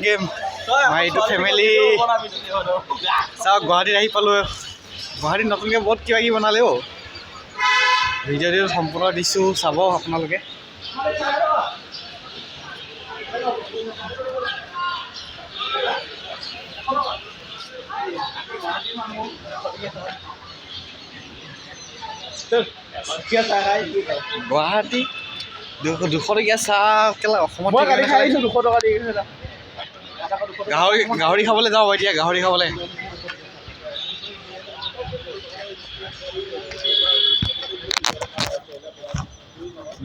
game এইটো family চাওক গুৱাহাটীত আহি পালোঁ গুৱাহাটীত নতুনকৈ বহুত কিবা কিবি বনালে অ' ভিডিঅ'টো সম্পূৰ্ণ দিছোঁ চাব আপোনালোকে গুৱাহাটী 200 টকীয়া চাহ কেলা অসমত গাহৰি খাবলৈ যাওঁ এতিয়া গাহৰি খাবলৈ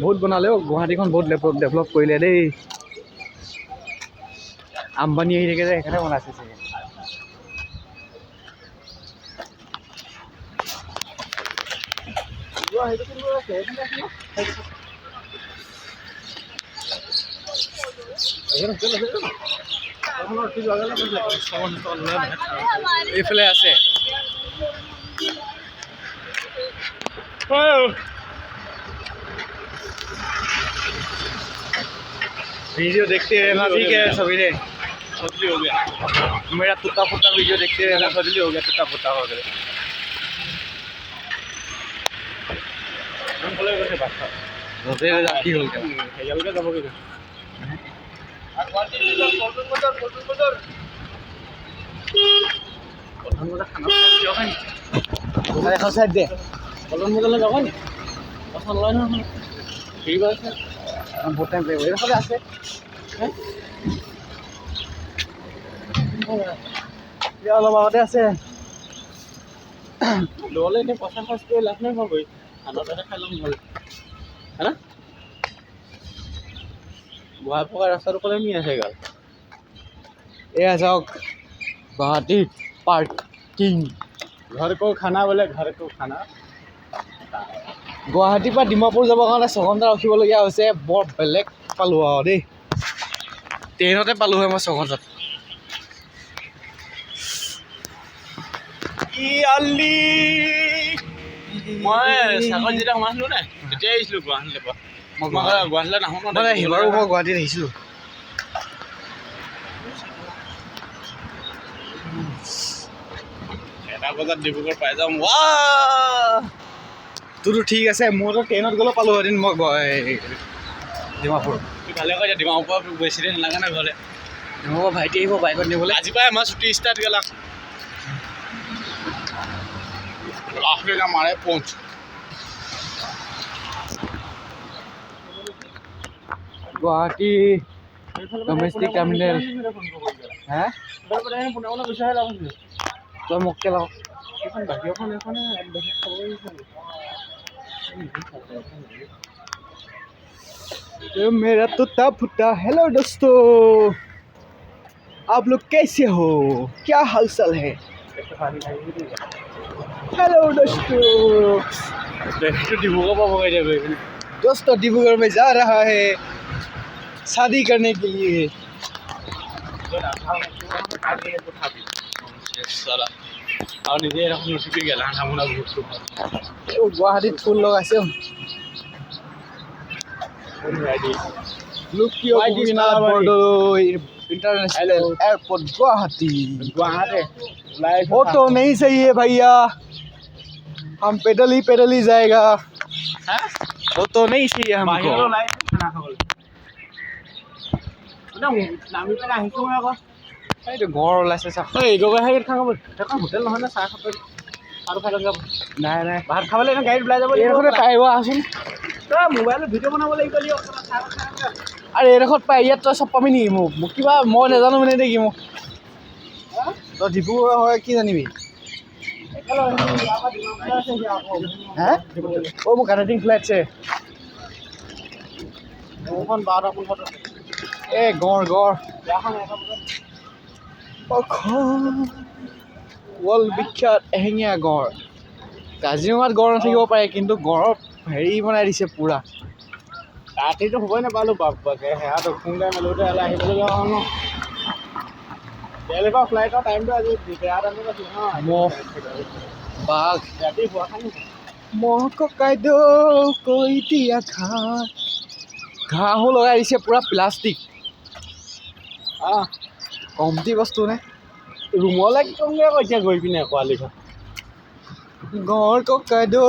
বহুত বনালে অ' গুৱাহাটীখন বহুত ডেভেলপ কৰিলে দেই আম্বানী আহি থাকে যে সেইকাৰণে বনাইছে চাগে এইফালে আছে वीडियो देखते रहना ठीक है सवेरे सजली हो गया मेरा टूटा फूटा वीडियो देखते रहना सजली हो गया टूटा फूटा हो गया बहुत टाइम लगेगा এইফালে আছে অলপ আগতে আছে ললে এতিয়া পইচা খৰচ কৰি লাভ নাই পাবই আনতে খাই ল'ম ভাল হয়না বুঢ়া পকা ৰাস্তাটো ক'লে নি আছে গাল এয়া যাওক গুৱাহাটী পাৰ্কিং ঘৰ কো খানা বোলে ঘৰ কো খানা গুৱাহাটীৰ পৰা ডিমাপুৰ যাবৰ কাৰণে 6 ঘণ্টা ৰখিবলগীয়া হৈছে বৰ বেলেগ পালোঁ আৰু দেই ট্ৰেইনতে পালোঁ হয় মই 6 ঘণ্টাত মই চাকৰি যেতিয়া সোমাইছিলোঁ নাই তেতিয়াই আহিছিলোঁ গুৱাহাটীলৈ পৰা গুৱাহাটীলৈ নাহোঁ মানে সিবাৰো মই গুৱাহাটীত আহিছিলোঁ এটা বজাত ডিব্ৰুগড় পাই যাম তোৰতো ঠিক আছে মোৰতো ট্ৰেইনত গ'লেও পালোঁ এদিন মই ডিমাপুৰ ভালে কৈ এতিয়া ডিমাপুৰ পৰা বেছি দিন নালাগে নাই ঘৰলৈ ডিমাপুৰ ভাইটি আহিব বাইকত নিবলৈ আজি পৰাই আমাৰ ছুটি ষ্টাৰ্ট গ'লা মাৰে পঞ্চ গুৱাহাটী ডমেষ্টিক টাৰ্মিনেল হে তই মোক কে লগ मेरा टूटा फूटा हेलो दोस्तों आप लोग कैसे हो क्या हाल चाल है हेलो दोस्तों दोस्तों डिब्रूगढ़ में जा रहा है शादी करने के लिए আৰু নিজে এৰকম নটিফিক গেল আমৰা ঘুৰছো গুৱাহাটীত ফুল লগাইছে इंटरनेशनल एयरपोर्ट गुवाहाटी वो तो नहीं सही है भैया हम पैदल ही जाएगा वो तो नहीं सही है हमको এইটো ঘৰ ওলাইছে চাহ হোটেল নহয় না চাহ খাব আৰু খাই যাব নাই নাই ভাত খাবলৈ গাড়ীত ওলাই যাব এইডোখৰতে পাই আছোন তই মোবাইলত ভিডিঅ' বনাব লাগিব আৰু এইডোখৰত পাই ইয়াত তই চব পাবি নেকি মোক কিবা মই নাজানো মানে দেই মোক তই ডিব্ৰুগড় হয় কি জানিবি হে অ' মোৰ কানেক্টিং ফ্লাইট আছে মোৰখন 12:15 এই গড় ৱৰ্ল্ড বিখ্যাত এশিঙীয়া গড় কাজিৰঙাত গড় নাথাকিব পাৰে কিন্তু গড়ৰ হেৰি বনাই দিছে পুৰা ৰাতিটো হ'বই নাপালোঁ বাপকে সেয়াটো সোনকালে মেলোতে হ'লে আহিবলগীয়া হ'ল ন বেলেগৰ ফ্লাইটৰ টাইমটো আজি বেয়া টাইমত আছিলে ন বাঘ ৰাতি হোৱা খানি মহ ককাইদেউ কৈ দিয়া ঘাঁহো লগাই দিছে পুৰা প্লাষ্টিক কমটি বস্তু নে ৰুমলৈ একদমগে আকৌ এতিয়া গৈ পিনে কোৱালিখন গঁড় ককাইদেউ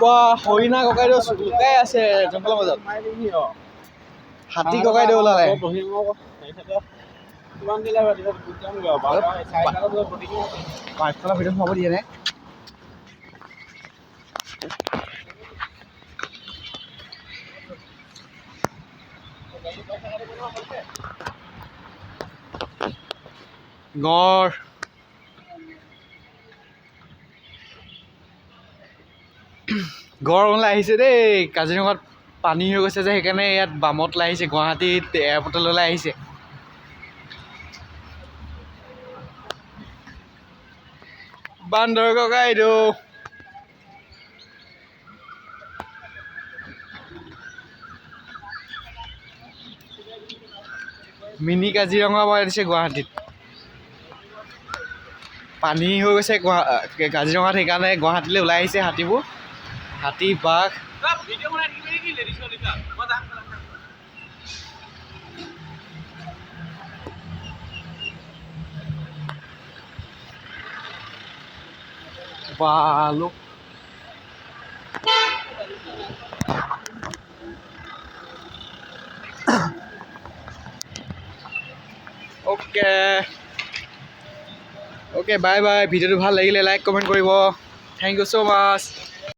বা হৰিণা ককাইদেউ লুকাই আছে জংঘলৰ মাজত হাতী ককাইদেউ ওলালে কিমান দিলে পাঠশালা ভিতৰত সোমাব দিয়ে নে গঁড় গড় ওলাই আহিছে দেই কাজিৰঙাত পানী হৈ গৈছে যে সেইকাৰণে ইয়াত বামত ওলাই আহিছে গুৱাহাটীত এয়াৰপৰ্টলৈ ওলাই আহিছে বান্দৰ ককাইদেউ মিনি কাজিৰঙা বনাই দিছে গুৱাহাটীত পানী হৈ গৈছে কাজিৰঙাত সেইকাৰণে গুৱাহাটীলৈ ওলাই আহিছে হাতীবোৰ হাতী বাঘ ভিডিঅ' বনাই থাকিবি নেকি লেডিছ মই যাম ভালুক অ'কে অ'কে বাই বাই ভিডিঅ'টো ভাল লাগিলে লাইক কমেণ্ট কৰিব থেংক ইউ ছ' মাছ